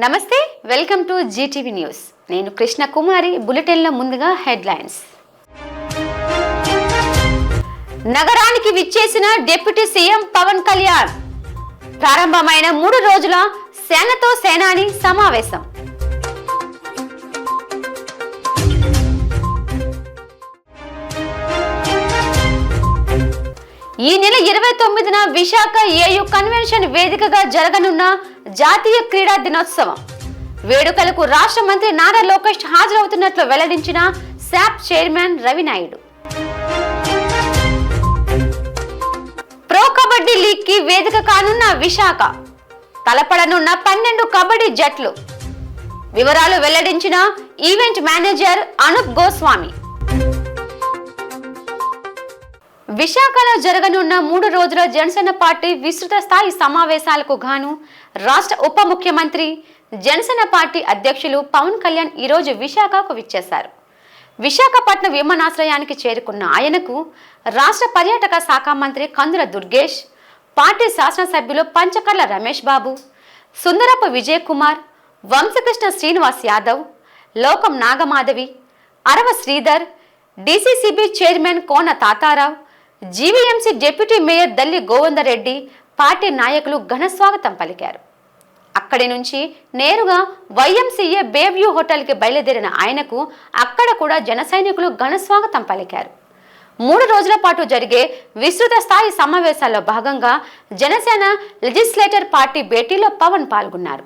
నమస్తే, welcome to Zee TV news. నేను కృష్ణ కుమారి. బులెటిన్లో ముందుగా హెడ్లైన్స్. నగరానికి విచ్చేసిన డిప్యూటీ సీఎం పవన్ కళ్యాణ్. ప్రారంభమైన 3 రోజుల సేనతో సేనాని సమావేశం. ఈ నెల 29న విశాఖ ఏయు కన్వెన్షన్ వేదికగా జరగనున్న జాతీయ క్రీడా దినోత్సవం వేడుకలకు రాష్ట్ర మంత్రి నారా లోకేష్ హాజరవుతున్నట్లు వెల్లడించిన SAAP chairman Ravi Naidu. Pro kabaddi league కి వేదిక కానున్న విశాఖ. తలపడనున్న 12 కబడ్డీ జట్లు. వివరాలు వెల్లడించిన ఈవెంట్ మేనేజర్ అనూప్ గోస్వామి. విశాఖలో జరగనున్న 3 రోజుల జనసేన పార్టీ విస్తృత స్థాయి సమావేశాలకు గాను రాష్ట్ర ఉప ముఖ్యమంత్రి, జనసేన పార్టీ అధ్యక్షులు పవన్ కళ్యాణ్ ఈరోజు విశాఖకు విచ్చేశారు. విశాఖపట్నం విమానాశ్రయానికి చేరుకున్న ఆయనకు రాష్ట్ర పర్యాటక శాఖ మంత్రి కందుల దుర్గేష్, పార్టీ శాసనసభ్యులు Panchakarla Ramesh Babu, Sundarapu Vijay Kumar, Vamsa Krishna Srinivas Yadav, Lokam Nagamadhavi, Arava Sridhar, DCCB chairman Kona Tatarao, GVMC deputy mayor Dalli Govindareddy party నాయకులు ఘన స్వాగతం పలికారు. అక్కడి నుంచి నేరుగా వైఎంసీఏ బేవ్యూ హోటల్కి బయలుదేరిన ఆయనకు అక్కడ కూడా జన సైనికులు ఘన స్వాగతం పలికారు. 3 రోజుల పాటు జరిగే విస్తృత స్థాయి సమావేశాల్లో భాగంగా జనసేన లెజిస్లేటర్ పార్టీ భేటీలో పవన్ పాల్గొన్నారు.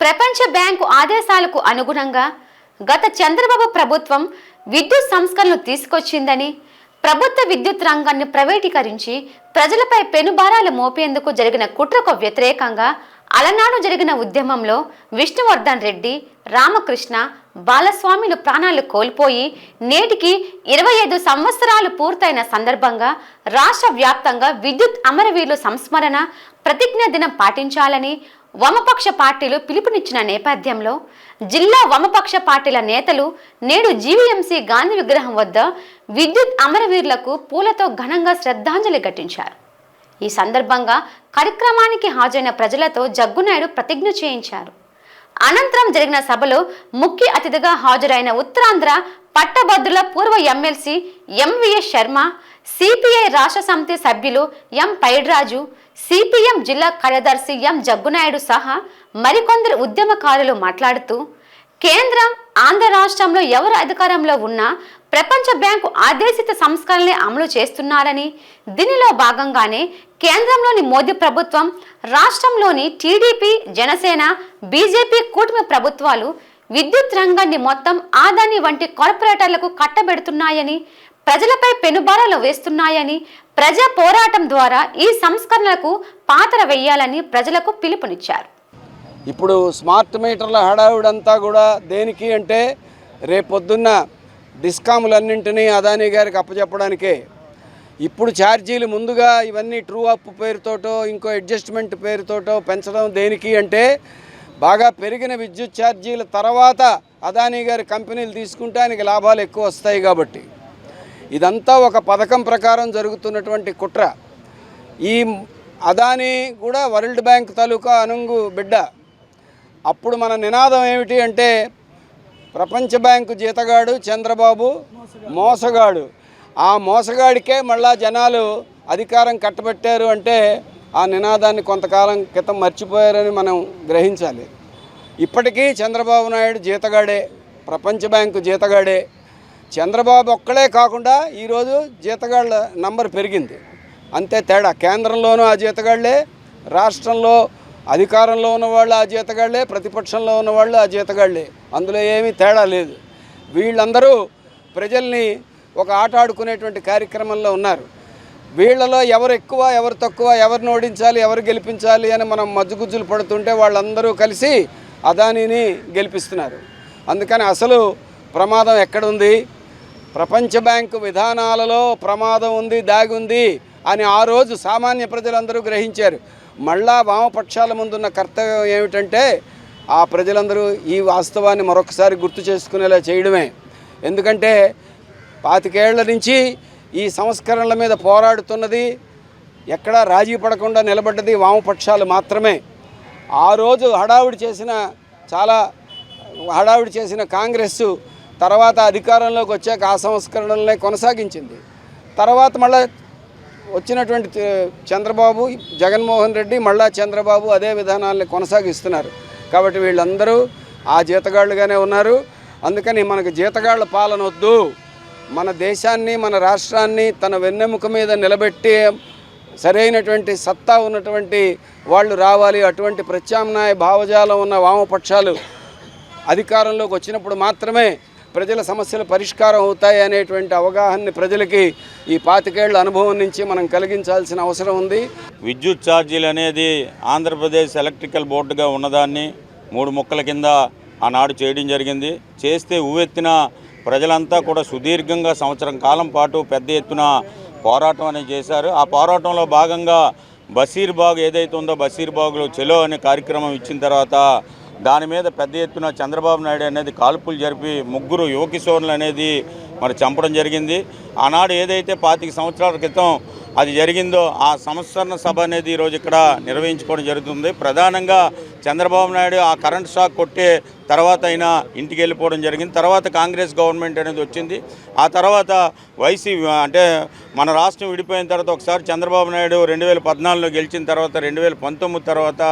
ప్రపంచ బ్యాంకు ఆదేశాలకు అనుగుణంగా గత చంద్రబాబు ప్రభుత్వం విద్యుత్ సంస్కరణలు తీసుకొచ్చిందని, ప్రభుత్వ విద్యుత్ రంగాన్ని ప్రైవేటీకరించి ప్రజలపై పెనుభారాలు మోపేందుకు జరిగిన కుట్రకు వ్యతిరేకంగా అలనాడు జరిగిన ఉద్యమంలో విష్ణువర్ధన్ రెడ్డి, రామకృష్ణ, బాలస్వామిలు ప్రాణాలు కోల్పోయి నేటికి 25 సంవత్సరాలు పూర్తయిన సందర్భంగా రాష్ట్ర వ్యాప్తంగా విద్యుత్ అమరవీరుల సంస్మరణ ప్రతిజ్ఞా దినం పాటించాలని వామపక్ష పార్టీలు పిలుపునిచ్చిన నేపథ్యంలో జిల్లా వామపక్ష పార్టీల నేతలు నేడు జీవీఎంసీ గాంధీ విగ్రహం వద్ద విద్యుత్ అమరవీరులకు పూలతో ఘనంగా శ్రద్ధాంజలి ఘటించారు. ఈ సందర్భంగా కార్యక్రమానికి హాజరైన ప్రజలతో జగ్గునాయుడు ప్రతిజ్ఞ చేయించారు. అనంతరం జరిగిన సభలో ముఖ్య అతిథిగా హాజరైన ఉత్తరాంధ్ర పట్టభద్రుల పూర్వ ఎమ్మెల్సీ ఎంవీఎస్ శర్మ, సిపిఐ రాష్ట్ర సమితి సభ్యులు ఎం పైడ్రాజు, సిపిఎం జిల్లా కార్యదర్శి ఎం జగ్గునాయుడు సహా మరికొందరు ఉద్యమకారులు మాట్లాడుతూ, కేంద్రం, ఆంధ్ర రాష్ట్రంలో ఎవరు అధికారంలో ఉన్నా ప్రపంచ బ్యాంకు ఆదేశిత సంస్కరణలే అమలు చేస్తున్నారని, దీనిలో భాగంగానే కేంద్రంలోని మోదీ ప్రభుత్వం, రాష్ట్రంలోని టీడీపీ, జనసేన, బీజేపీ కూటమి ప్రభుత్వాలు విద్యుత్ రంగాన్ని మొత్తం ఆదాని వంటి కార్పొరేటర్లకు కట్టబెడుతున్నాయని, ప్రజలపై పెనుభారాలు వేస్తున్నాయని, ప్రజా పోరాటం ద్వారా ఈ సంస్కరణలకు పాత్ర వేయాలని ప్రజలకు పిలుపునిచ్చారు. ఇప్పుడు స్మార్ట్ మీటర్ల హడావుడంతా కూడా దేనికి అంటే రేపొద్దున్న డిస్కాములన్నింటినీ అదానీ గారికి అప్పచెప్పడానికే. ఇప్పుడు ఛార్జీలు ముందుగా ఇవన్నీ ట్రూ అప్ పేరుతోటో ఇంకో అడ్జస్ట్మెంట్ పేరుతోటో పెంచడం దేనికి అంటే బాగా పెరిగిన విద్యుత్ ఛార్జీల తర్వాత అదానీ గారి కంపెనీలు తీసుకుంటే ఆయనకి లాభాలు ఎక్కువ వస్తాయి కాబట్టి. ఇదంతా ఒక పథకం ప్రకారం జరుగుతున్నటువంటి కుట్ర. ఈ అదానీ కూడా వరల్డ్ బ్యాంక్ తాలూకా అనుంగు బిడ్డ. అప్పుడు మన నినాదం ఏమిటి అంటే ప్రపంచ బ్యాంకు జీతగాడు చంద్రబాబు మోసగాడు. ఆ మోసగాడికే మళ్ళా జనాలు అధికారం కట్టబెట్టారు అంటే ఆ నినాదాన్ని కొంతకాలం క్రితం మర్చిపోయారని మనం గ్రహించాలి. ఇప్పటికీ చంద్రబాబు నాయుడు జీతగాడే, ప్రపంచ బ్యాంకు జీతగాడే. చంద్రబాబు ఒక్కడే కాకుండా ఈరోజు జీతగాళ్ళ నంబర్ పెరిగింది. అంతే తేడా. కేంద్రంలోనూ ఆ జీతగాళ్లే, రాష్ట్రంలో అధికారంలో ఉన్నవాళ్ళు ఆ జీతగాళ్లే, ప్రతిపక్షంలో ఉన్నవాళ్ళు ఆ జీతగాళ్లే. అందులో ఏమీ తేడా లేదు. వీళ్ళందరూ ప్రజల్ని ఒక ఆట ఆడుకునేటువంటి కార్యక్రమంలో ఉన్నారు. వీళ్ళలో ఎవరు ఎక్కువ ఎవరు తక్కువ, ఎవరిని ఓడించాలి ఎవరు గెలిపించాలి అని మనం మజ్జుగుజ్జులు పడుతుంటే వాళ్ళందరూ కలిసి అదానీని గెలిపిస్తున్నారు. అందుకని అసలు ప్రమాదం ఎక్కడుంది? ప్రపంచ బ్యాంకు విధానాలలో ప్రమాదం ఉంది, దాగి ఉంది అని ఆ రోజు సామాన్య ప్రజలందరూ గ్రహించారు. మళ్ళా వామపక్షాల ముందున్న కర్తవ్యం ఏమిటంటే ఆ ప్రజలందరూ ఈ వాస్తవాన్ని మరొకసారి గుర్తు చేసుకునేలా చేయడమే. ఎందుకంటే 25 ఏళ్ల నుంచి ఈ సంస్కరణల మీద పోరాడుతున్నది, ఎక్కడా రాజీ పడకుండా నిలబడ్డది వామపక్షాలు మాత్రమే. ఆ రోజు హడావుడి చేసిన కాంగ్రెస్ తర్వాత అధికారంలోకి వచ్చాక ఆ సంస్కరణలనే కొనసాగించింది. తర్వాత మళ్ళీ వచ్చినటువంటి చంద్రబాబు, జగన్మోహన్ రెడ్డి, మళ్ళా చంద్రబాబు అదే విధానాన్ని కొనసాగిస్తున్నారు. కాబట్టి వీళ్ళందరూ ఆ జీతగాళ్ళుగానే ఉన్నారు. అందుకని మనకు జీతగాళ్ళ పాలన వద్దు. మన దేశాన్ని, మన రాష్ట్రాన్ని తన వెన్నెముక మీద నిలబెట్టి సరైనటువంటి సత్తా ఉన్నటువంటి వాళ్ళు రావాలి. అటువంటి ప్రత్యామ్నాయ భావజాలం ఉన్న వామపక్షాలు అధికారంలోకి వచ్చినప్పుడు మాత్రమే ప్రజల సమస్యలు పరిష్కారం అవుతాయి అనేటువంటి అవగాహనని ప్రజలకి ఈ 25 ఏళ్ల అనుభవం నుంచి మనం కలిగించాల్సిన అవసరం ఉంది. విద్యుత్ ఛార్జీలు అనేది ఆంధ్రప్రదేశ్ ఎలక్ట్రికల్ బోర్డుగా ఉన్నదాన్ని 3 ముక్కల కింద ఆనాడు చేయడం జరిగింది. చేస్తే ఉవ్వెత్తిన ప్రజలంతా కూడా సుదీర్ఘంగా సంవత్సరం కాలం పాటు పెద్ద ఎత్తున పోరాటం అనేది చేశారు. ఆ పోరాటంలో భాగంగా బషీర్బాగ్ ఏదైతే ఉందో బషీర్బాగ్లో చెలో అనే కార్యక్రమం ఇచ్చిన తర్వాత దాని మీద పెద్ద ఎత్తున చంద్రబాబు నాయుడు అనేది కాల్పులు జరిపి 3 యువకిశోరులు అనేది మరి చంపడం జరిగింది. ఆనాడు ఏదైతే 25 సంవత్సరాల క్రితం అది జరిగిందో ఆ సంస్కరణ సభ అనేది ఈరోజు ఇక్కడ నిర్వహించుకోవడం జరుగుతుంది. ప్రధానంగా చంద్రబాబు నాయుడు ఆ కరెంట్ షాక్ కొట్టే తర్వాత అయినా ఇంటికి వెళ్ళిపోవడం జరిగింది. తర్వాత కాంగ్రెస్ గవర్నమెంట్ అనేది వచ్చింది. ఆ తర్వాత అంటే మన రాష్ట్రం విడిపోయిన తర్వాత ఒకసారి చంద్రబాబు నాయుడు 2014లో గెలిచిన తర్వాత 2019 తర్వాత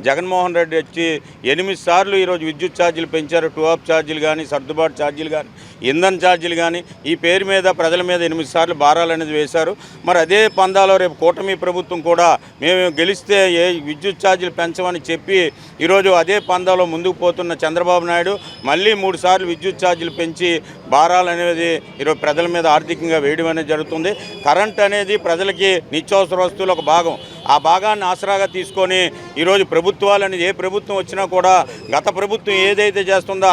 జగన్మోహన్ రెడ్డి వచ్చి 8 సార్లు ఈరోజు విద్యుత్ ఛార్జీలు పెంచారు. టూ ఆఫ్ ఛార్జీలు కానీ, సర్దుబాటు ఛార్జీలు కానీ, ఇంధన ఛార్జీలు కానీ, ఈ పేరు మీద ప్రజల మీద 8 సార్లు భారాలు అనేది వేశారు. మరి అదే పందాలో రేపు కూటమి ప్రభుత్వం కూడా మేము గెలిస్తే ఏ విద్యుత్ ఛార్జీలు పెంచమని చెప్పి ఈరోజు అదే పందాలో ముందుకు పోతున్న చంద్రబాబు నాయుడు మళ్ళీ 3 సార్లు విద్యుత్ ఛార్జీలు పెంచి భారాలు అనేది ఈరోజు ప్రజల మీద ఆర్థికంగా వేయడం అనేది జరుగుతుంది. కరెంట్ అనేది ప్రజలకి నిత్యావసర వస్తువుల ఒక భాగం. ఆ భాగాన్ని ఆసరాగా తీసుకొని ఈరోజు ప్రభుత్వాలు అనేది ఏ ప్రభుత్వం వచ్చినా కూడా గత ప్రభుత్వం ఏదైతే చేస్తుందో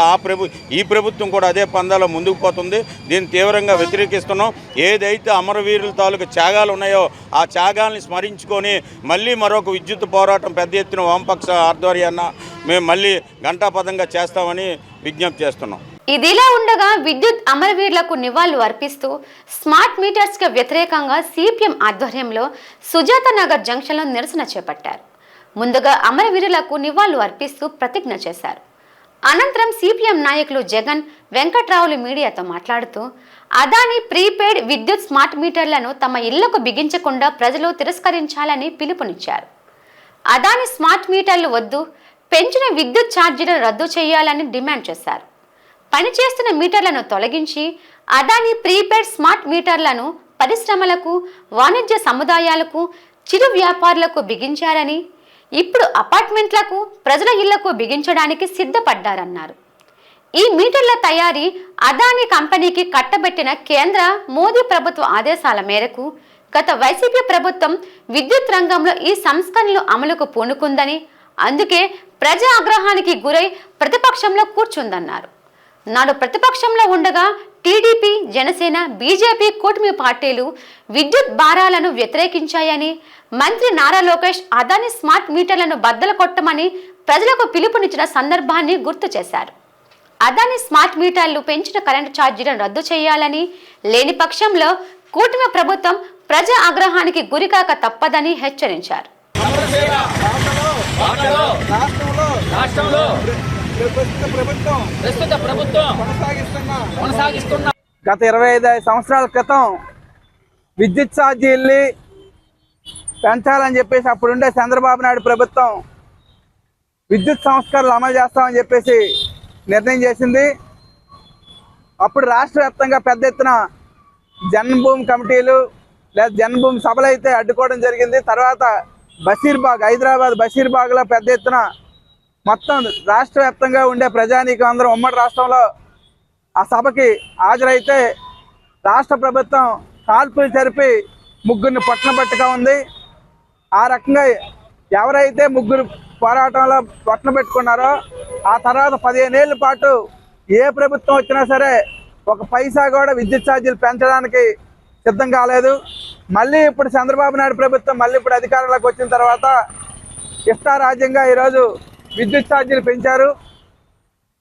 ఈ ప్రభుత్వం కూడా అదే పందాలో ముందుకు పోతుంది. దీన్ని తీవ్రంగా వ్యతిరేకిస్తున్నాం. ఏదైతే అమరవీరుల తాలూకు త్యాగాలు ఉన్నాయో ఆ త్యాగాల్ని స్మరించుకొని మళ్ళీ మరొక విద్యుత్ పోరాటం పెద్ద ఎత్తున వామపక్ష ఆధ్వర్యాన మేము మళ్ళీ ఘంటాపథంగా చేస్తామని విజ్ఞప్తి చేస్తున్నాం. ఇదిలా ఉండగా విద్యుత్ అమరవీరులకు నివాళులు అర్పిస్తూ స్మార్ట్ మీటర్స్కి వ్యతిరేకంగా సిపిఎం ఆధ్వర్యంలో సుజాత నగర్ జంక్షన్లో నిరసన చేపట్టారు. ముందుగా అమరవీరులకు నివాళులు అర్పిస్తూ ప్రతిజ్ఞ చేశారు. అనంతరం సిపిఎం నాయకులు జగన్, వెంకట్రావులు మీడియాతో మాట్లాడుతూ అదానీ ప్రీపెయిడ్ విద్యుత్ స్మార్ట్ మీటర్లను తమ ఇళ్లకు బిగించకుండా ప్రజలు తిరస్కరించాలని పిలుపునిచ్చారు. అదానీ స్మార్ట్ మీటర్లు వద్దు, పెంచిన విద్యుత్ ఛార్జీలను రద్దు చేయాలని డిమాండ్ చేశారు. పనిచేస్తున్న మీటర్లను తొలగించి అదానీ ప్రీపెయిడ్ స్మార్ట్ మీటర్లను పరిశ్రమలకు, వాణిజ్య సముదాయాలకు, చిరు వ్యాపారులకు బిగించారని, ఇప్పుడు అపార్ట్మెంట్లకు, ప్రజల ఇళ్లకు బిగించడానికి సిద్ధపడ్డారన్నారు. ఈ మీటర్ల తయారీ అదానీ కంపెనీకి కట్టబెట్టిన కేంద్ర మోదీ ప్రభుత్వ ఆదేశాల మేరకు గత వైసీపీ ప్రభుత్వం విద్యుత్ రంగంలో ఈ సంస్కరణలు అమలుకు పూనుకుందని, అందుకే ప్రజా ఆగ్రహానికి గురై ప్రతిపక్షంలో కూర్చుందన్నారు. నాడు ప్రతిపక్షంలో ఉండగా టీడీపీ, జనసేన, బీజేపీ కూటమి పార్టీలు విద్యుత్ భారాలను వ్యతిరేకించాయని, మంత్రి నారా లోకేష్ అదానీ స్మార్ట్ మీటర్లను బద్దలు కొట్టమని ప్రజలకు పిలుపునిచ్చిన సందర్భాన్ని గుర్తు చేశారు. అదాని స్మార్ట్ మీటర్లు పెంచిన కరెంటు ఛార్జీలను రద్దు చేయాలని, లేని పక్షంలో కూటమి ప్రభుత్వం ప్రజా ఆగ్రహానికి గురికాక తప్పదని హెచ్చరించారు. గత 25 సంవత్సరాల క్రితం విద్యుత్ ఛార్జీల్ని పెంచాలని చెప్పేసి అప్పుడుండే చంద్రబాబు నాయుడు ప్రభుత్వం విద్యుత్ సంస్కరణలు అమలు చేస్తామని చెప్పేసి నిర్ణయం చేసింది. అప్పుడు రాష్ట్ర వ్యాప్తంగా పెద్ద ఎత్తున జన్మభూమి కమిటీలు లేదా జన్మభూమి సభలు అయితే అడ్డుకోవడం జరిగింది. తర్వాత బషీర్బాగ్, హైదరాబాద్ బషీర్బాగ్లో పెద్ద ఎత్తున మొత్తం రాష్ట్ర వ్యాప్తంగా ఉండే ప్రజానీకం అందరం ఉమ్మడి రాష్ట్రంలో ఆ సభకి హాజరైతే రాష్ట్ర ప్రభుత్వం కాల్పులు జరిపి ముగ్గురిని పట్టుగా ఉంది. ఆ రకంగా ఎవరైతే ముగ్గురు పోరాటంలో పెట్టుకున్నారో ఆ తర్వాత 15 ఏళ్ల పాటు ఏ ప్రభుత్వం వచ్చినా సరే ఒక పైసా కూడా విద్యుత్ ఛార్జీలు పెంచడానికి సిద్ధం కాలేదు. మళ్ళీ ఇప్పుడు చంద్రబాబు నాయుడు ప్రభుత్వం మళ్ళీ ఇప్పుడు అధికారంలోకి వచ్చిన తర్వాత ఇష్టారాజ్యంగా ఈరోజు విద్యుత్ ఛార్జీలు పెంచారు.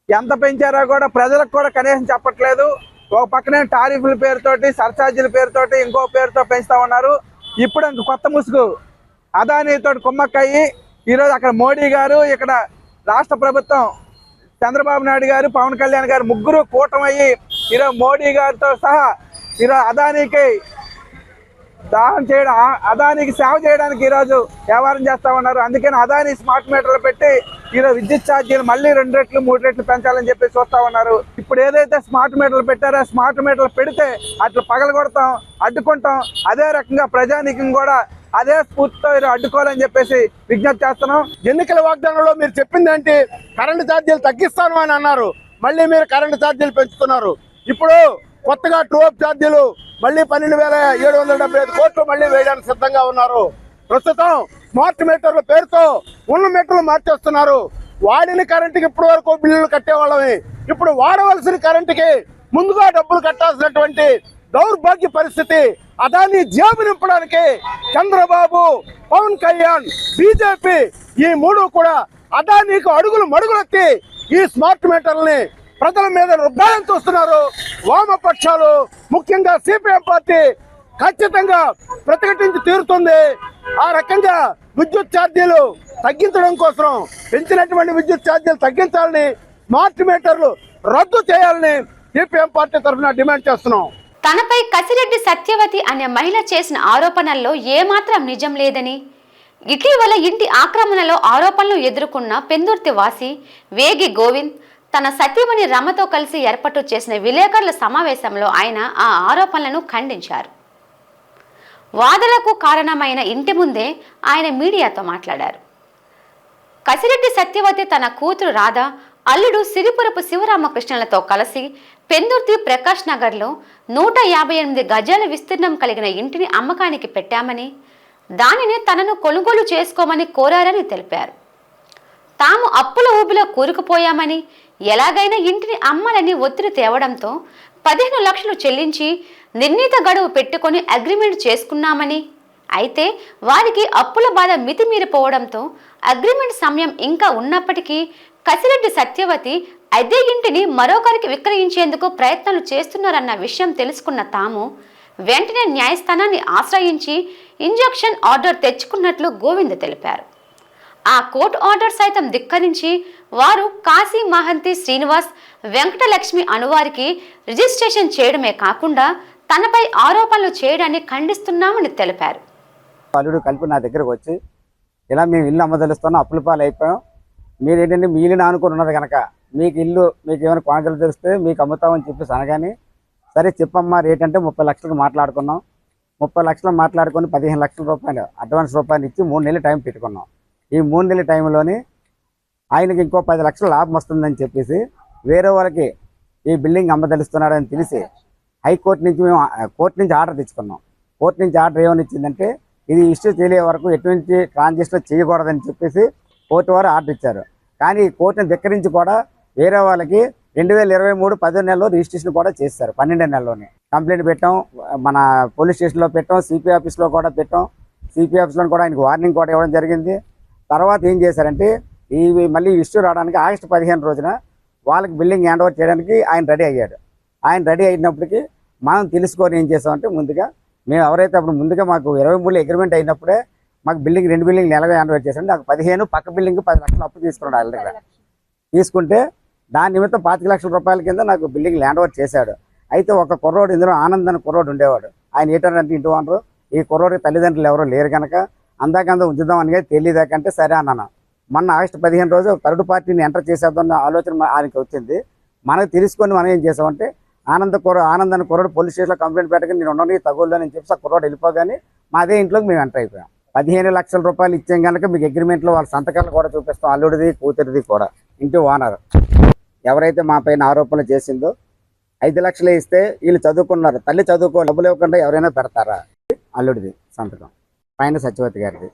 ఎంత పెంచారో కూడా ప్రజలకు కూడా కనీసం చెప్పట్లేదు. ఒక పక్కనే టారిఫ్ల పేరుతోటి, సర్ఛార్జీల పేరుతోటి, ఇంకో పేరుతో పెంచుతా ఉన్నారు. ఇప్పుడు ఇంక కొత్త ముసుగు అదానీతో కుమ్మక్కయ్యి ఈరోజు అక్కడ మోడీ గారు, ఇక్కడ రాష్ట్ర ప్రభుత్వం చంద్రబాబు నాయుడు గారు, పవన్ కళ్యాణ్ గారు ముగ్గురు కూటమయ్యి ఈరోజు మోడీ గారితో సహా ఈరోజు అదానీకి అదానికి సేవ చేయడానికి ఈరోజు వ్యవహారం చేస్తా ఉన్నారు. అందుకని అదాని స్మార్ట్ మీటర్లు పెట్టి ఈరోజు విద్యుత్ ఛార్జీలు మళ్ళీ 2 రెట్లు 3 రెట్లు పెంచాలని చెప్పి చూస్తా ఉన్నారు. ఇప్పుడు ఏదైతే స్మార్ట్ మీటర్లు పెట్టారో స్మార్ట్ మీటర్లు పెడితే అట్లా పగలగొడతాం, అడ్డుకుంటాం. అదే రకంగా ప్రజానీకం కూడా అదే స్ఫూర్తితో అడ్డుకోవాలని చెప్పేసి విజ్ఞప్తి చేస్తున్నాం. ఎన్నికల వాగ్దానంలో మీరు చెప్పింది ఏంటి? కరెంటు ఛార్జీలు తగ్గిస్తాను అని అన్నారు. మళ్ళీ మీరు కరెంటు ఛార్జీలు పెంచుతున్నారు. ఇప్పుడు కొత్తగా ట్రూఅప్ ఛార్జీలు మళ్ళీ 12,775 కోట్లు మళ్ళీ వేయడానికి సిద్ధంగా ఉన్నారు. ప్రస్తుతం స్మార్ట్ మీటర్ల పేరుతో ఉన్న మీటర్లు మార్చేస్తున్నారు. వాడిన కరెంటుకి ఇప్పటి వరకు బిల్లులు కట్టేవాళ్ళమే. ఇప్పుడు వాడవలసిన కరెంటుకి ముందుగా డబ్బులు కట్టాల్సినటువంటి దౌర్భాగ్య పరిస్థితి. అదాని జేబు నింపడానికి చంద్రబాబు, పవన్ కళ్యాణ్, బీజేపీ ఈ మూడు కూడా అదానికి మడుగులెత్తి ఈ స్మార్ట్ మీటర్లని ప్రజల మీద రుద్దాలని చూస్తున్నారు. వామపక్షాలు ముఖ్యంగా సిపిఎం పార్టీ ఖచ్చితంగా ప్రతిఘటించి తీరుతుంది. ఆ రకంగా విద్యుత్ ఛార్జీలు తగ్గించడం కోసం పెంచినటువంటి విద్యుత్ ఛార్జీలు తగ్గించాలని, స్మార్ట్ మీటర్లు రద్దు చేయాలని సిపిఎం పార్టీ తరఫున డిమాండ్ చేస్తున్నాం. తనపై కసిరెడ్డి సత్యవతి అనే మహిళ చేసిన ఆరోపణల్లో ఏమాత్రం నిజం లేదని, ఇటీవల ఇంటి ఆక్రమణలో ఆరోపణలు ఎదుర్కొన్న పెందుర్తి వాసి వేగి గోవింద్ తన సతీమణి రమతో కలిసి ఏర్పాటు చేసిన విలేకరుల సమావేశంలో ఆయన ఆ ఆరోపణలను ఖండించారు. వాదనకు కారణమైన ఇంటి ముందే ఆయన మీడియాతో మాట్లాడారు. కసిరెడ్డి సత్యవతి తన కూతురు రాధ, అల్లుడు సిరిపురపు శివరామకృష్ణలతో కలిసి పెందుర్తి ప్రకాష్ నగర్లో 158 గజాల విస్తీర్ణం కలిగిన ఇంటిని అమ్మకానికి పెట్టామని, దానిని తనను కొనుగోలు చేసుకోమని కోరారని తెలిపారు. తాము అప్పుల ఊబిలో కూరుకుపోయామని, ఎలాగైనా ఇంటిని అమ్మాలని ఒత్తిడి తేవడంతో 15 లక్షలు చెల్లించి నిర్ణీత గడువు పెట్టుకొని అగ్రిమెంట్ చేసుకున్నామని, అయితే వారికి అప్పుల బాధ మితిమీరిపోవడంతో అగ్రిమెంట్ సమయం ఇంకా ఉన్నప్పటికీ కసిరెడ్డి సత్యవతి అదే ఇంటిని మరొకరికి విక్రయించేందుకు ప్రయత్నాలు చేస్తున్నారన్న విషయం తెలుసుకున్న తాము వెంటనే న్యాయస్థానాన్ని ఆశ్రయించి ఇంజక్షన్ ఆర్డర్ తెచ్చుకున్నట్లు గోవింద్ తెలిపారు. ఆ కోర్టు ఆర్డర్ సైతం ధిక్కరించి వారు కాశీ మహంతి శ్రీనివాస్, వెంకటలక్ష్మి అనువారికి రిజిస్ట్రేషన్ చేయడమే కాకుండా తనపై ఆరోపణలు చేయడాన్ని ఖండిస్తున్నామని తెలిపారు. అల్లుడు కలిపి నా దగ్గరకు వచ్చి ఇలా మేము ఇల్లు అమ్మదలుస్తున్నాం, అప్పుల పాలు అయిపోయాం, మీరేంటంటే మీ ఇల్లు ఆనుకుని ఉన్నది కనుక మీకు ఇల్లు మీకు ఏమైనా కొనగలు తెలిస్తే మీకు అమ్ముతామని చెప్పేసి అనగానే సరే చెప్పమ్మా రేట్ అంటే 30 లక్షలకు మాట్లాడుకున్నాం. 30 లక్షలు మాట్లాడుకొని 15 లక్షల రూపాయలు అడ్వాన్స్ రూపాయలు ఇచ్చి 3 నెలలు టైం పెట్టుకున్నాం. ఈ 3 నెలల టైంలోని ఆయనకి ఇంకో 10 లక్షలు లాభం వస్తుందని చెప్పేసి వేరే వాళ్ళకి ఈ బిల్డింగ్ అమ్మదలుస్తున్నాడని తెలిసి హైకోర్టు నుంచి మేము కోర్టు నుంచి ఆర్డర్ తెచ్చుకున్నాం. కోర్టు నుంచి ఆర్డర్ ఏమని ఇచ్చిందంటే ఇది ఇష్యూ తెలియ వరకు ఎటువంటి ట్రాన్సాక్షన్ చేయకూడదని చెప్పేసి కోర్టు వారు ఆర్డర్ ఇచ్చారు. కానీ కోర్టుని ధిక్కరించి కూడా వేరే వాళ్ళకి 2023 10 నెలలో రిజిస్ట్రేషన్ కూడా చేశారు. 12 నెలలోనే కంప్లైంట్ పెట్టాం, మన పోలీస్ స్టేషన్లో పెట్టాం, సిపి ఆఫీస్లో కూడా పెట్టాం. సిపి ఆఫీస్లో కూడా ఆయనకు వార్నింగ్ కూడా ఇవ్వడం జరిగింది. తర్వాత ఏం చేశారంటే ఇవి మళ్ళీ ఇష్యూ రావడానికి ఆగస్టు 15 రోజున వాళ్ళకి బిల్డింగ్ హ్యాండ్ ఓవర్ చేయడానికి ఆయన రెడీ అయ్యాడు. ఆయన రెడీ అయినప్పటికీ మనం తెలుసుకొని ఏం చేసామంటే ముందుగా మేము ఎవరైతే అప్పుడు ముందుగా మాకు 23 అగ్రిమెంట్ అయినప్పుడే మాకు బిల్డింగ్ 2 బిల్డింగ్ నెలగా హ్యాండ్ ఓవర్ చేసాం. నాకు 15 పక్క బిల్డింగ్ 10 లక్షలు అప్పు తీసుకున్నాడు వాళ్ళ దగ్గర. తీసుకుంటే దాని నిమిత్తం 25 లక్షల రూపాయల కింద నాకు బిల్డింగ్ హ్యాండ్ ఓవర్ చేశాడు. అయితే ఒక కుర్రోడు ఇందులో ఆనంద్ అని కుర్రోడు ఉండేవాడు. ఆయన ఏంటంటే ఇంటి ఓనరు. ఈ కుర్రోడికి తల్లిదండ్రులు ఎవరో లేరు కనుక అందాకందా ఉంచుదాం అని తెలియదాకంటే సరే అన్నాను. మొన్న ఆగస్టు 15 రోజు థర్డ్ పార్టీని ఎంటర్ చేసేద్దాం ఆలోచన ఆయనకి వచ్చింది. మనకు తెలుసుకొని మనం ఏం చేసామంటే ఆనంద్ అని కుర్రోడు పోలీస్ స్టేషన్లో కంప్లైంట్ పెట్టగానే నేను ఉండని తగులు అని చెప్పి ఆ కుర్రోడు వెళ్ళిపోగానే మా అదే ఇంట్లోకి మేము ఎంటర్ అయిపోయాం. 15 లక్షల రూపాయలు ఇచ్చాం కనుక మీకు అగ్రిమెంట్లో వాళ్ళ సంతకాలు కూడా చూపిస్తాం, అల్లుడిది కూతురిది కూడా. ఇంటి ఓనర్ ఎవరైతే మా పైన ఆరోపణలు చేసిందో 5 లక్షలు ఇస్తే వీళ్ళు చదువుకున్నారు, తల్లి చదువుకో డబ్బులు ఇవ్వకుండా ఎవరైనా పెడతారా? అల్లుడిది సంతకం పైన సత్యవతి గారిది.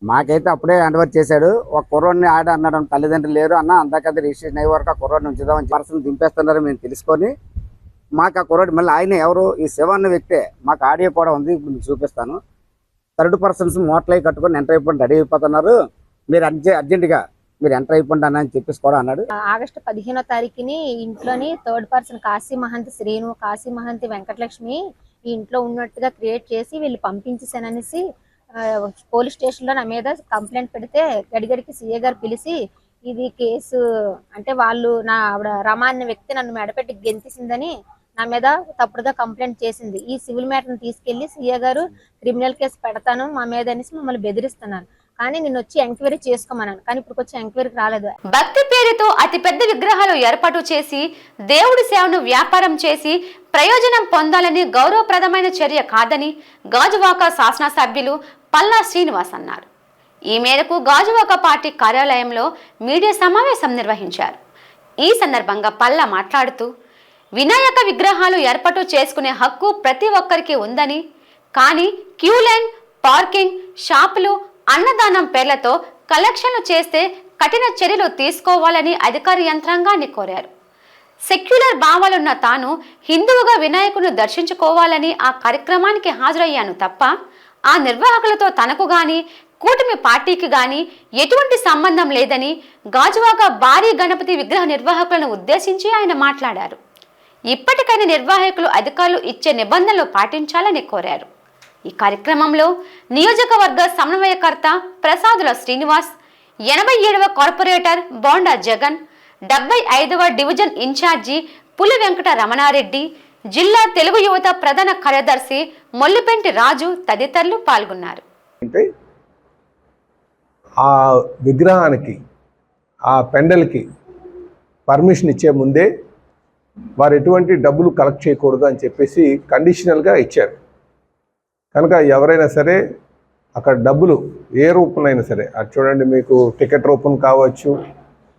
మాకైతే అప్పుడే హ్యాండ్ ఓవర్ చేశాడు. ఒక కుర్రోడిని ఆడ అన్నాడు, తల్లిదండ్రులు లేరు అన్న అందాకది రిజిస్ట్రేషన్ అయ్యే వరకు ఆ కుర్రోడిని ఉంచుదామని పర్సన్ దింపేస్తున్నారు మేము తెలుసుకొని మాకు ఆ కుర్రోడు మళ్ళీ ఆయన ఎవరు ఈ శివ అన్న వ్యక్తే. మాకు ఆడియో కూడా ఉంది, మీకు చూపిస్తాను. థర్డ్ పర్సన్స్ మోటలై కట్టుకొని ఎంటర్ అయిపోయి రెడీ అయిపోతున్నారు, మీరు అర్జెంటుగా మీరు ఎంటర్ అయిపోండి అని చెప్పేసి కూడా అన్నాడు. ఆగస్టు 15వ తారీఖుని ఇంట్లోని థర్డ్ పర్సన్ కాశీ మహంతి శ్రీను, కాశీ మహంతి వెంకటలక్ష్మి ఈ ఇంట్లో ఉన్నట్టుగా క్రియేట్ చేసి వీళ్ళు పంపించేసాననేసి పోలీస్ స్టేషన్లో నా మీద కంప్లైంట్ పెడితే గడిగడికి సీఏ గారు పిలిచి ఇది కేసు అంటే వాళ్ళు నా ఆవిడ రమా అనే వ్యక్తి నన్ను మెడపెట్టి గెంతేసిందని నా మీద తప్పుడుగా కంప్లైంట్ చేసింది. ఈ సివిల్ మ్యాటర్ని తీసుకెళ్లి సీఏ గారు క్రిమినల్ కేసు పెడతాను మా మీద అనేసి మమ్మల్ని బెదిరిస్తున్నాను. కానీ నేను వచ్చి ఎంక్వైరీ చేసుకోమన్నాను, కానీ ఇప్పుడు వచ్చి ఎంక్వైరీకి రాలేదు. భక్తి పేరుతో అతిపెద్ద విగ్రహాలు ఏర్పాటు చేసి దేవుడి సేవను వ్యాపారం చేసి ప్రయోజనం పొందాలని గౌరవప్రదమైన చర్య కాదని గాజువాక శాసనసభ్యులు పల్లా శ్రీనివాస్ అన్నారు. ఈ మేరకు గాజువాక పార్టీ కార్యాలయంలో మీడియా సమావేశం నిర్వహించారు. ఈ సందర్భంగా పల్లా మాట్లాడుతూ వినాయక విగ్రహాలు ఏర్పాటు చేసుకునే హక్కు ప్రతి ఒక్కరికి ఉందని, కానీ క్యూ లైన్, పార్కింగ్, షాపులు, అన్నదానం పేర్లతో కలెక్షన్లు చేస్తే కఠిన చర్యలు తీసుకోవాలని అధికార యంత్రాంగాన్ని కోరారు. సెక్యులర్ భావాలున్న తాను హిందువుగా వినాయకుడిని దర్శించుకోవాలని ఆ కార్యక్రమానికి హాజరయ్యాను తప్ప ఆ నిర్వాహకులతో తనకు గాని కూటమి పార్టీకి గాని ఎటువంటి సంబంధం లేదని గాజువాక భారీ గణపతి విగ్రహ నిర్వాహకులను ఉద్దేశించి ఆయన మాట్లాడారు. ఇప్పటికైనా నిర్వాహకులు అధికారులు ఇచ్చే నిబంధనలు పాటించాలని కోరారు. ఈ కార్యక్రమంలో నియోజకవర్గ సమన్వయకర్త ప్రసాదుల శ్రీనివాస్, 87వ కార్పొరేటర్ బోండా జగన్, 75వ డివిజన్ ఇన్ఛార్జి పులి వెంకట రమణారెడ్డి, జిల్లా తెలుగు యువత ప్రధాన కార్యదర్శి మొల్లిపెంటి రాజు తదితరులు పాల్గొన్నారు. ఆ విగ్రహానికి ఆ పెండల్కి పర్మిషన్ ఇచ్చే ముందే వారు ఎటువంటి డబ్బులు కలెక్ట్ చేయకూడదు అని చెప్పేసి కండిషనల్గా ఇచ్చారు. కనుక ఎవరైనా సరే అక్కడ డబ్బులు ఏ రూపంలో సరే, అది చూడండి మీకు టికెట్ రూపం కావచ్చు,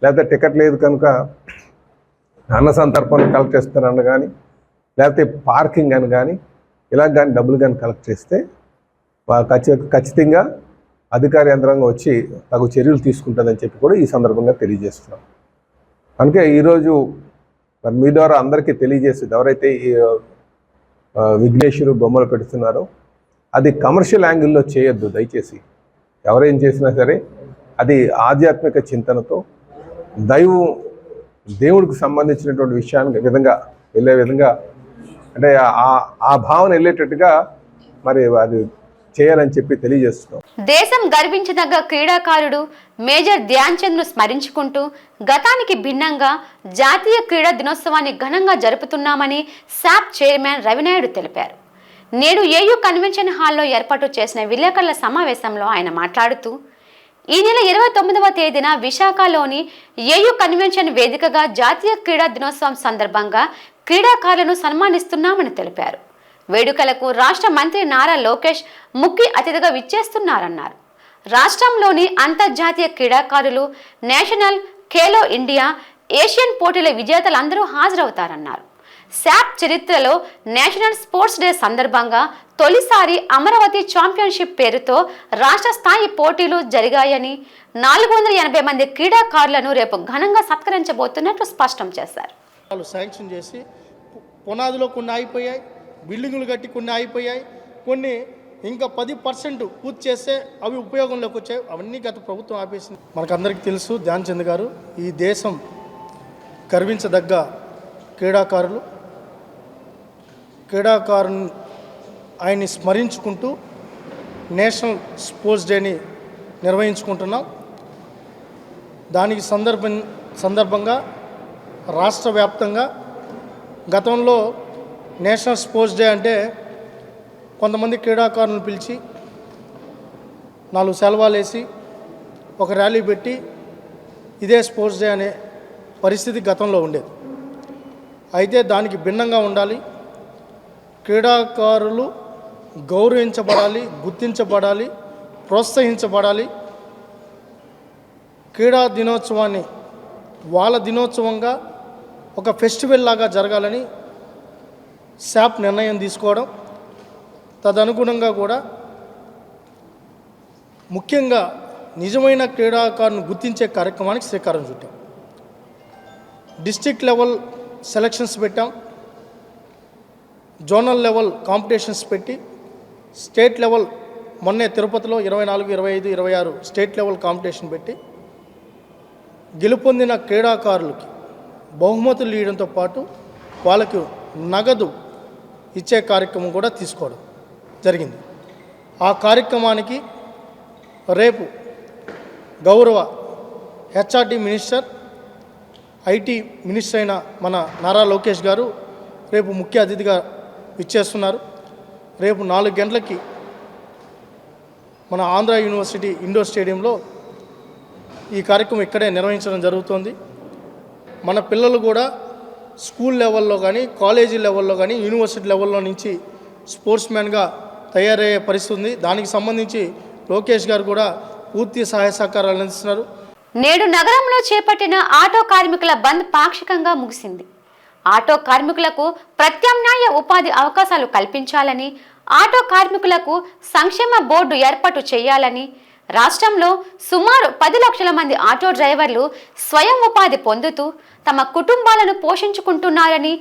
లేకపోతే టికెట్ లేదు కనుక అన్న సంతర్పణ కలెక్ట్ చేస్తారని కానీ, లేకపోతే పార్కింగ్ అని కానీ ఇలా కానీ డబ్బులు కానీ కలెక్ట్ చేస్తే ఖచ్చితంగా అధికార యంత్రాంగం వచ్చి తగు చర్యలు తీసుకుంటుందని చెప్పి కూడా ఈ సందర్భంగా తెలియజేస్తున్నాం. అందుకే ఈరోజు మరి మీ ద్వారా అందరికీ తెలియజేసేది, ఎవరైతే ఈ విఘ్నేశ్వరు బొమ్మలు పెడుతున్నారో అది కమర్షియల్ యాంగిల్లో చేయొద్దు దయచేసి. ఎవరేం చేసినా సరే అది ఆధ్యాత్మిక చింతనతో దేవుడికి సంబంధించినటువంటి విషయాన్ని విధంగా వెళ్ళే విధంగా అంటే ఆ భావన వెళ్ళేటట్టుగా మరి అది చేయాలని చెప్పి తెలియజేస్తున్నాం. దేశం గర్వించదగ్గ క్రీడాకారుడు మేజర్ ధ్యాన్ చంద్ ను స్మరించుకుంటూ గతానికి భిన్నంగా జాతీయ క్రీడా దినోత్సవాన్ని ఘనంగా జరుపుతున్నామని శాప్ చైర్మన్ రవినాయుడు తెలిపారు. నేడు ఏయూ కన్వెన్షన్ హాల్లో ఏర్పాటు చేసిన విలేకరుల సమావేశంలో ఆయన మాట్లాడుతూ ఈ నెల 29వ తేదీన విశాఖలోని ఏయూ కన్వెన్షన్ వేదికగా జాతీయ క్రీడా దినోత్సవం సందర్భంగా క్రీడాకారులను సన్మానిస్తున్నామని తెలిపారు. వేడుకలకు రాష్ట్ర మంత్రి నారా లోకేష్ ముఖ్య అతిథిగా విచ్చేస్తున్నారన్నారు. రాష్ట్రంలోని అంతర్జాతీయ క్రీడాకారులు, నేషనల్, ఖేలో ఇండియా, ఏషియన్ పోటీల విజేతలందరూ హాజరవుతారన్నారు. శాప్ చరిత్రలో నేషనల్ స్పోర్ట్స్ డే సందర్భంగా తొలిసారి అమరావతి ఛాంపియన్షిప్ పేరుతో రాష్ట్ర స్థాయి పోటీలు జరిగాయని, 480 మంది క్రీడాకారులను రేపు ఘనంగా సత్కరించబోతున్నట్లు స్పష్టం చేశారు. శాంక్షన్ చేసి పునాదిలో కొన్ని ఆగిపోయాయి, బిల్డింగులు కట్టి కొన్ని ఆగిపోయాయి, కొన్ని ఇంకా 10% పూర్తి చేస్తే అవి ఉపయోగంలోకి వచ్చాయి. అవన్నీ గత ప్రభుత్వం ఆపేసింది. మనకందరికీ తెలుసు ధ్యాన్ చంద్ గారు ఈ దేశం గర్వించదగ్గ క్రీడాకారులు. ఆయన్ని స్మరించుకుంటూ నేషనల్ స్పోర్ట్స్ డేని నిర్వహించుకుంటున్నాం. దానికి సందర్భంగా రాష్ట్ర వ్యాప్తంగా గతంలో నేషనల్ స్పోర్ట్స్ డే అంటే కొంతమంది క్రీడాకారులను పిలిచి 4 సెలవులు వేసి ఒక ర్యాలీ పెట్టి ఇదే స్పోర్ట్స్ డే అనే పరిస్థితి గతంలో ఉండేది. అయితే దానికి భిన్నంగా ఉండాలి. క్రీడాకారులు గౌరవించబడాలి, గుర్తించబడాలి, ప్రోత్సహించబడాలి. క్రీడా దినోత్సవాన్ని వాళ్ళ దినోత్సవంగా ఒక ఫెస్టివల్ లాగా జరగాలని శాప్ నిర్ణయం తీసుకోవడం, తదనుగుణంగా కూడా ముఖ్యంగా నిజమైన క్రీడాకారులను గుర్తించే కార్యక్రమానికి శ్రీకారం చుట్టాం. డిస్ట్రిక్ట్ లెవెల్ సెలక్షన్స్ పెట్టాం, జోనల్ లెవెల్ కాంపిటీషన్స్ పెట్టి, స్టేట్ లెవెల్ మొన్నే తిరుపతిలో 24, 25, 26 స్టేట్ లెవెల్ కాంపిటీషన్ పెట్టి గెలుపొందిన క్రీడాకారులకి బహుమతులు ఇవ్వడంతో పాటు వాళ్ళకు నగదు ఇచ్చే కార్యక్రమం కూడా తీసుకోవడం జరిగింది. ఆ కార్యక్రమానికి రేపు గౌరవ హెచ్ఆర్డి మినిస్టర్, ఐటీ మినిస్టర్ అయిన మన నారా లోకేష్ గారు రేపు ముఖ్య అతిథిగా ఇచ్చేస్తున్నారు. రేపు 4 గంటలకి మన ఆంధ్ర యూనివర్సిటీ ఇండోర్ స్టేడియంలో ఈ కార్యక్రమం ఇక్కడే నిర్వహించడం జరుగుతోంది. మన పిల్లలు కూడా స్కూల్ లెవెల్లో కానీ, కాలేజీ లెవెల్లో కానీ, యూనివర్సిటీ లెవెల్లో నుంచి స్పోర్ట్స్ మ్యాన్గా తయారయ్యే పరిస్థితి ఉంది. దానికి సంబంధించి లోకేష్ గారు కూడా పూర్తి సహాయ సహకారాలు అందిస్తున్నారు. నేడు నగరంలో చేపట్టిన ఆటో కార్మికుల బంద్ పాక్షికంగా ముగిసింది. ఆటో కార్మికులకు ప్రత్యామ్నాయ ఉపాధి అవకాశాలు కల్పించాలని, ఆటో కార్మికులకు సంక్షేమ బోర్డు ఏర్పాటు చేయాలని, రాష్ట్రంలో సుమారు 10 లక్షల మంది ఆటో డ్రైవర్లు స్వయం ఉపాధి పొందుతూ తమ కుటుంబాలను పోషించుకుంటున్నారని,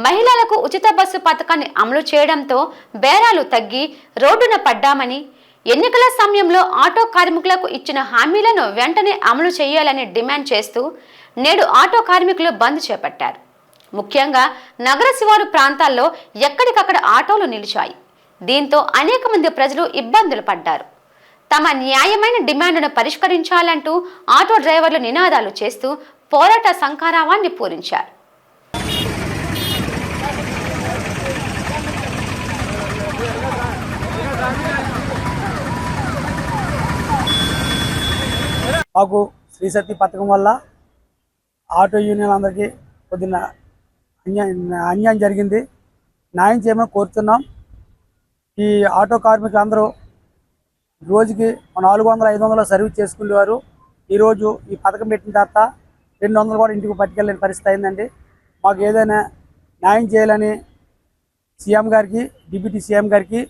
మహిళలకు ఉచిత బస్సు పథకాన్ని అమలు చేయడంతో బేరాలు తగ్గి రోడ్డున పడ్డామని, ఎన్నికల సమయంలో ఆటో కార్మికులకు ఇచ్చిన హామీలను వెంటనే అమలు చేయాలని డిమాండ్ చేస్తూ నేడు ఆటో కార్మికులు బంద్ చేపట్టారు. ముఖ్యంగా నగర శివారు ప్రాంతాల్లో ఎక్కడికక్కడ ఆటోలు నిలిచాయి. దీంతో అనేక మంది ప్రజలు ఇబ్బందులు పడ్డారు. తమ న్యాయమైన డిమాండ్ను పరిష్కరించాలంటూ ఆటో డ్రైవర్లు నినాదాలు చేస్తూ పోరాట సంకారావాన్ని పూరించారు. మాకు శ్రీశక్తి పథకం వల్ల ఆటో యూనియన్ అందరికీ కొద్దిగా అన్యాయం జరిగింది. న్యాయం చేయమని కోరుతున్నాం. ఈ ఆటో కార్మికులందరూ రోజుకి 400, 500 సర్వీస్ చేసుకునేవారు. ఈరోజు ఈ పథకం పెట్టిన తర్వాత 200 కూడా ఇంటికి పట్టుకెళ్ళని పరిస్థితి అయిందండి. మాకు ఏదైనా న్యాయం చేయాలని సీఎం గారికి, డిప్యూటీ సీఎం గారికి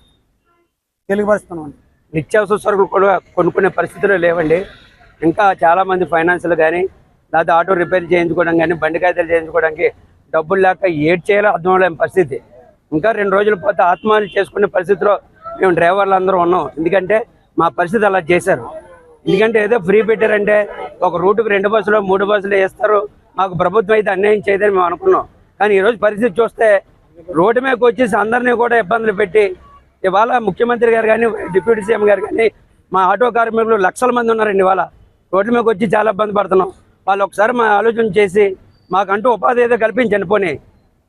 తెలియపరుస్తున్నాం. నిత్యావసర సరుకులు కూడా కొనుక్కునే పరిస్థితులు లేవండి. ఇంకా చాలామంది ఫైనాన్షియల్ కానీ లేదా ఆటో రిపేర్ చేయించుకోవడం కానీ, బండి కాగితాలు చేయించుకోవడానికి డబ్బులు లేక ఏడ్ చేయాలో అర్థం లేని పరిస్థితి. ఇంకా 2 రోజులు పోతే ఆత్మహత్య చేసుకునే పరిస్థితిలో మేము డ్రైవర్లు అందరూ ఉన్నాం. ఎందుకంటే మా పరిస్థితి అలా చేశారు. ఎందుకంటే ఏదో ఫ్రీ పెట్టారంటే ఒక రూటుకు 2 బస్సులు 3 బస్సులు వేస్తారు, మాకు ప్రభుత్వం అయితే అన్యాయం చేయదని మేము అనుకున్నాం. కానీ ఈరోజు పరిస్థితి చూస్తే రోడ్డు మీదకి వచ్చేసి అందరినీ కూడా ఇబ్బందులు పెట్టి, ఇవాళ ముఖ్యమంత్రి గారు కానీ, డిప్యూటీ సీఎం గారు కానీ, మా ఆటో కార్మికులు లక్షల మంది ఉన్నారండి. ఇవాళ రోడ్డు మీదకి వచ్చి చాలా ఇబ్బంది పడుతున్నాం. వాళ్ళు ఒకసారి మా ఆలోచన చేసి మాకంటూ ఉపాధి ఏదో కల్పించండి. పోనీ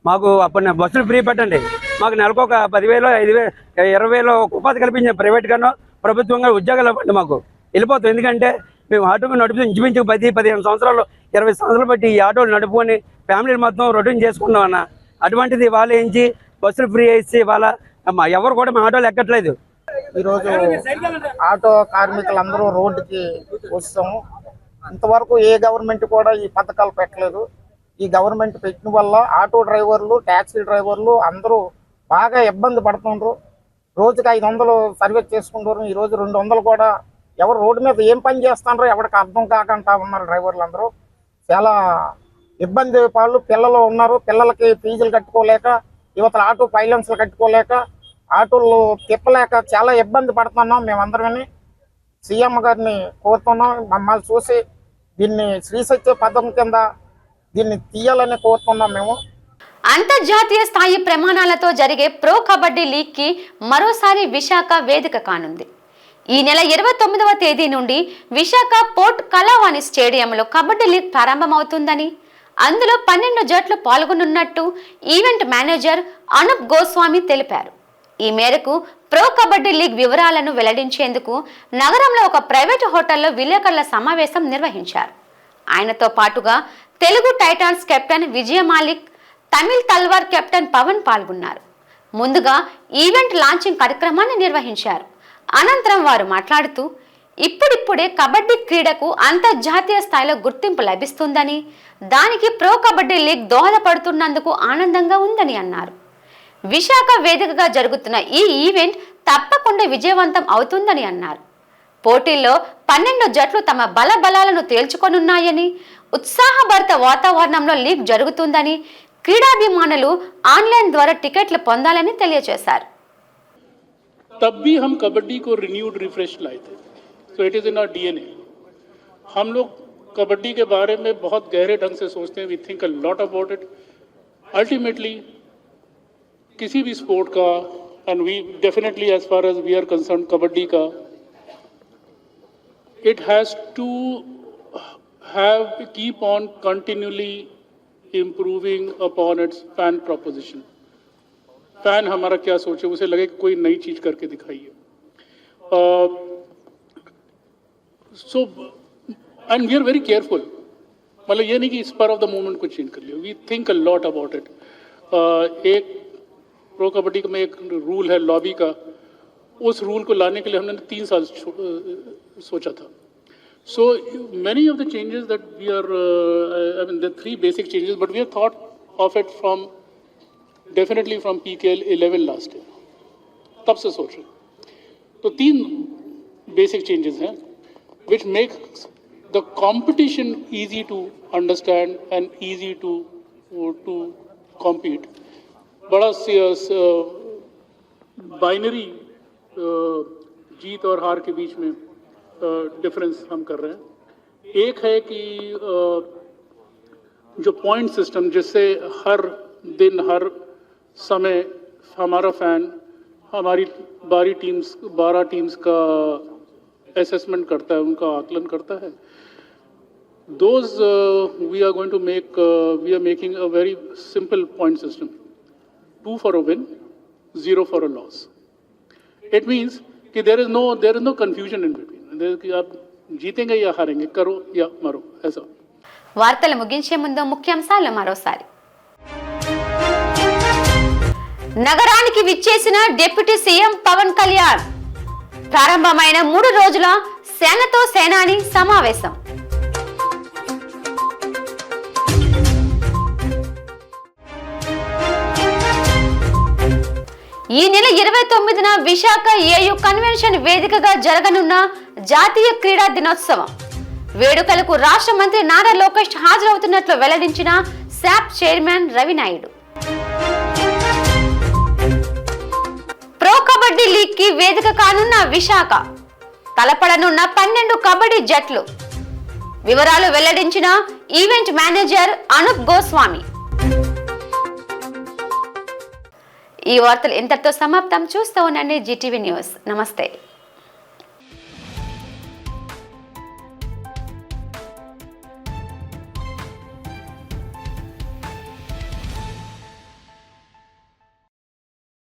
మాకు అప్పుడు బస్సులు ఫ్రీ పెట్టండి, మాకు నెలకు ఒక 10,000, 5,000, 20,000 ఉపాధి కల్పించండి. ప్రైవేట్ గానో ప్రభుత్వంగా ఉద్యోగాలు ఇవ్వండి, మాకు వెళ్ళిపోతాం. ఎందుకంటే మేము ఆటో నడుపుతూ ఇంచుమించు 10-15 సంవత్సరాలు, 20 సంవత్సరాలు బట్టి ఈ ఆటోలు నడుపుకొని ఫ్యామిలీని మొత్తం రొటీన్ చేసుకున్నాం అన్న. అటువంటిది వాళ్ళ ఏంచి బస్సులు ఫ్రీ వేసి వాళ్ళ ఎవరు కూడా మా ఆటోలు ఎక్కట్లేదు. ఈరోజు ఆటో కార్మికులందరూ రోడ్డుకి వస్తాము. ఇంతవరకు ఏ గవర్నమెంట్ కూడా ఈ పథకాలు పెట్టలేదు. ఈ గవర్నమెంట్ పెట్టిన వల్ల ఆటో డ్రైవర్లు, ట్యాక్సీ డ్రైవర్లు అందరూ బాగా ఇబ్బంది పడుతుండ్రు. రోజుకి 500 సర్వీస్ చేసుకుంటారు. ఈరోజు 200 కూడా ఎవరు రోడ్డు మీద ఏం పని చేస్తారో ఎవరికి అర్థం కాకుండా ఉన్నారు. డ్రైవర్లు అందరూ చాలా ఇబ్బంది వాళ్ళు. పిల్లలు ఉన్నారు, పిల్లలకి ఫీజులు కట్టుకోలేక, యువతల ఆటో ఫైనాన్స్లు కట్టుకోలేక ఆటోలు తిప్పలేక చాలా ఇబ్బంది పడుతున్నాం మేమందరం. సీఎం గారిని కోరుతున్నాం మమ్మల్ని చూసి దీన్ని శ్రీశక్తి పథకం కింద దీన్ని తీయాలని కోరుతున్నాం మేము. అంతర్జాతీయ స్థాయి ప్రమాణాలతో జరిగే ప్రో కబడ్డీ లీగ్ కి మరోసారి విశాఖ వేదిక కానుంది. ఈ నెల 29వ తేదీ నుండి విశాఖ పోర్ట్ కళావాణి స్టేడియంలో కబడ్డీ లీగ్ ప్రారంభమవుతుందని, అందులో 12 జట్లు పాల్గొనున్నట్టు ఈవెంట్ మేనేజర్ అనూప్ గోస్వామి తెలిపారు. ఈ మేరకు ప్రో కబడ్డీ లీగ్ వివరాలను వెల్లడించేందుకు నగరంలో ఒక ప్రైవేటు హోటల్లో విలేకరుల సమావేశం నిర్వహించారు. ఆయనతో పాటుగా తెలుగు టైటాన్స్ కెప్టెన్ విజయ మాలిక్, తమిళ్ తల్వార్ కెప్టెన్ పవన్ పాల్గొన్నారు. ముందుగా ఈవెంట్ లాంచింగ్ కార్యక్రమాన్ని నిర్వహించారు. అనంతరం వారు మాట్లాడుతూ, ఇప్పుడిప్పుడే కబడ్డీ క్రీడకు అంతర్జాతీయ స్థాయిలో గుర్తింపు లభిస్తుందని, దానికి ప్రో కబడ్డీ లీగ్ దోహదపడుతున్నందుకు ఆనందంగా ఉందని అన్నారు. విశాఖ వేదికగా జరుగుతున్న ఈ ఈవెంట్ తప్పకుండా విజయవంతం అవుతుందని అన్నారు. పోటీల్లో 12 జట్లు తమ బలబలాలను తేల్చుకొనున్నాయని, ఉత్సాహభరిత వాతావరణంలో లీగ్ జరుగుతుందని, క్రీడాభిమానులు ఆన్లైన్ ద్వారా టికెట్లు పొందాలని తెలియజేశారు. तब भी हम कबड्डी को रिन्यूड रिफ्रेश लाए थे. So it is in our DNA. हम लोग कबड्डी के बारे में बहुत गहरे ढंग से सोचते हैं. We think a lot about it. Ultimately किसी भी स्पोर्ट का, and we definitely as far as we are concern kabaddi का, it has to have keep on continuously improving upon its fan proposition. Fan हमारा क्या सोचे, उसे लगे कि कोई नई चीज़ करके दिखाइए. So and we are very careful. मतलब ये नहीं कि स्पर ऑफ द मोमेंट को चेंज कर लिया. We think a lot about it. एक प्रो कबड्डी में एक रूल है लॉबी का. उस रूल को लाने के लिए हमने 3 साल सोचा था. So many of the changes that we are, I mean the 3 basic changes, but we are thought of it from definitely from PKL 11 last year. तब से सोच रहे. तो 3 बेसिक चेंजेस हैं which make the competition easy to understand and easy to compete. बड़ा binary जीत और हार के बीच में डिफरेंस हम कर रहे हैं. एक है कि जो पॉइंट सिस्टम, जिससे हर दिन हर समय हमारा फैन हमारी 12 टीम्स का असेसमेंट करता है, उनका आकलन करता है. Those we are going to make, we are making a very simple point system. 2 for a win, 0 for a loss. It means कि there is no confusion in between कि आप जीतेंगे या हारेंगे, करो या मरो, ऐसा. వార్తలు ముగించే ముందు ముఖ్యాంశాలు మరోసారి. నగరానికి విచ్చేసిన డిప్యూటీ సీఎం పవన్ కళ్యాణ్. ప్రారంభమైన 3 రోజుల సేనతో సేనాని సమావేశం. ఈ నెల 29న విశాఖ ఏయూ కన్వెన్షన్ వేదికగా జరగనున్న జాతీయ క్రీడా దినోత్సవం వేడుకలకు రాష్ట్ర మంత్రి నారా లోకేష్ హాజరవుతున్నట్లు వెల్లడించిన SAAP chairman Ravi Naidu. Pro kabaddi league కి వేదిక కానున్న విశాఖ, తలపడనున్న 12 కబడ్డీ జట్లు. వివరాలు వెల్లడించిన ఈవెంట్ మేనేజర్ అనూప్ గోస్వామి. ఈ వార్తలు ఇంతటితో సమాప్తం. చూస్తూ ఉండండి GTV న్యూస్. నమస్తే.